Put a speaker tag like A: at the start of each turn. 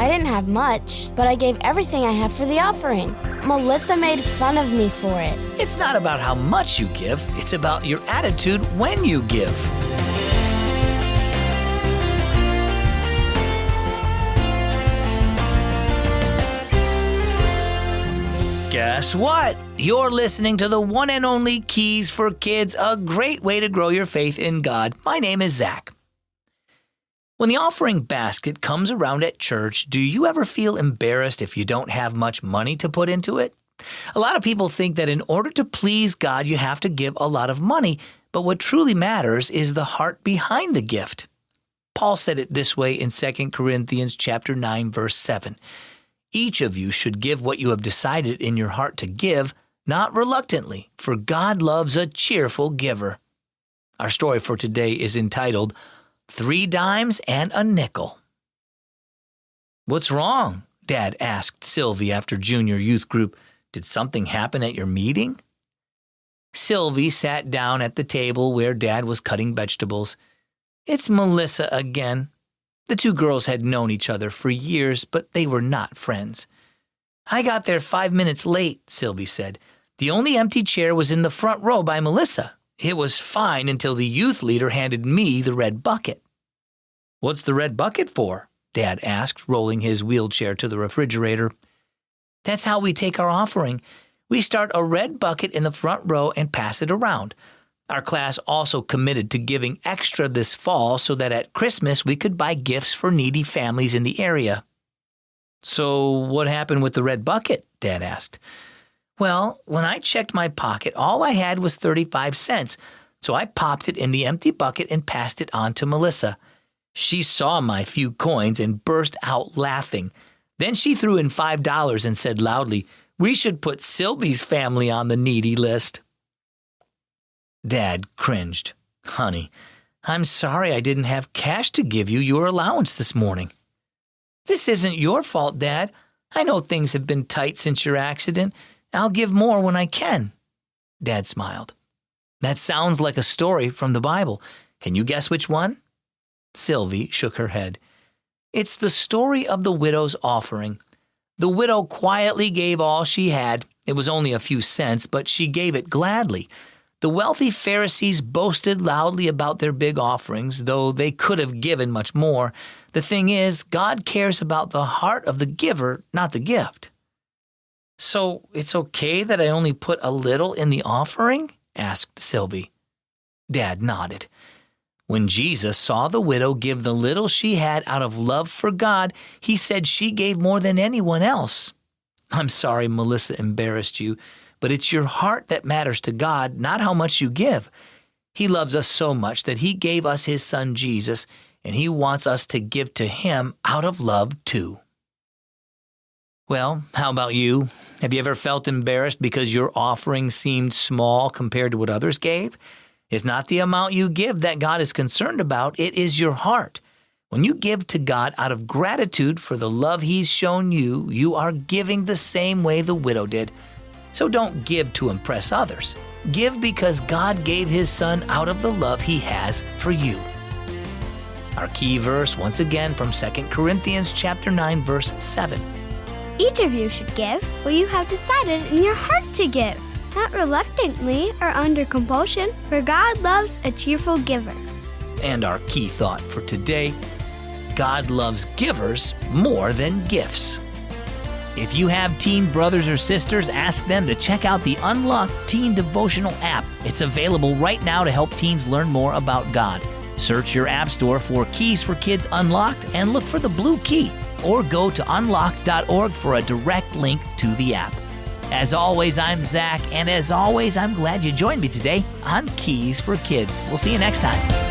A: I didn't have much, but I gave everything I have for the offering. Melissa made fun of me for it.
B: It's not about how much you give, it's about your attitude when you give. Guess what? You're listening to the one and only Keys for Kids, a great way to grow your faith in God. My name is Zach. When the offering basket comes around at church, do you ever feel embarrassed if you don't have much money to put into it? A lot of people think that in order to please God, you have to give a lot of money, but what truly matters is the heart behind the gift. Paul said it this way in 2 Corinthians chapter 9, verse 7. Each of you should give what you have decided in your heart to give, not reluctantly, for God loves a cheerful giver. Our story for today is entitled, 3 dimes and a nickel. What's wrong? Dad asked Sylvie after junior youth group. Did something happen at your meeting? Sylvie sat down at the table where Dad was cutting vegetables. It's Melissa again. The two girls had known each other for years, but they were not friends. I got there 5 minutes late, Sylvie said. The only empty chair was in the front row by Melissa. It was fine until the youth leader handed me the red bucket. What's the red bucket for? Dad asked, rolling his wheelchair to the refrigerator. That's how we take our offering. We start a red bucket in the front row and pass it around. Our class also committed to giving extra this fall so that at Christmas we could buy gifts for needy families in the area. So what happened with the red bucket? Dad asked. Well, when I checked my pocket, all I had was 35 cents, so I popped it in the empty bucket and passed it on to Melissa. She saw my few coins and burst out laughing. Then she threw in $5 and said loudly, "We should put Sylvie's family on the needy list." Dad cringed. "Honey, I'm sorry I didn't have cash to give you your allowance this morning." "This isn't your fault, Dad. I know things have been tight since your accident. I'll give more when I can." Dad smiled. "That sounds like a story from the Bible. Can you guess which one?" Sylvie shook her head. "It's the story of the widow's offering. The widow quietly gave all she had. It was only a few cents, but she gave it gladly. The wealthy Pharisees boasted loudly about their big offerings, though they could have given much more. The thing is, God cares about the heart of the giver, not the gift." "So it's okay that I only put a little in the offering?" asked Sylvie. Dad nodded. When Jesus saw the widow give the little she had out of love for God, he said she gave more than anyone else. I'm sorry Melissa embarrassed you, but it's your heart that matters to God, not how much you give. He loves us so much that he gave us his son Jesus, and he wants us to give to him out of love too. Well, how about you? Have you ever felt embarrassed because your offering seemed small compared to what others gave? It's not the amount you give that God is concerned about, it is your heart. When you give to God out of gratitude for the love he's shown you, you are giving the same way the widow did. So don't give to impress others. Give because God gave his son out of the love he has for you. Our key verse, once again from 2 Corinthians chapter 9, verse 7.
C: Each of you should give what you have decided in your heart to give, not reluctantly or under compulsion, for God loves a cheerful giver.
B: And our key thought for today, God loves givers more than gifts. If you have teen brothers or sisters, ask them to check out the Unlocked Teen Devotional app. It's available right now to help teens learn more about God. Search your app store for Keys for Kids Unlocked and look for the blue key, or go to unlocked.org for a direct link to the app. As always, I'm Zach, and as always, I'm glad you joined me today on Keys for Kids. We'll see you next time.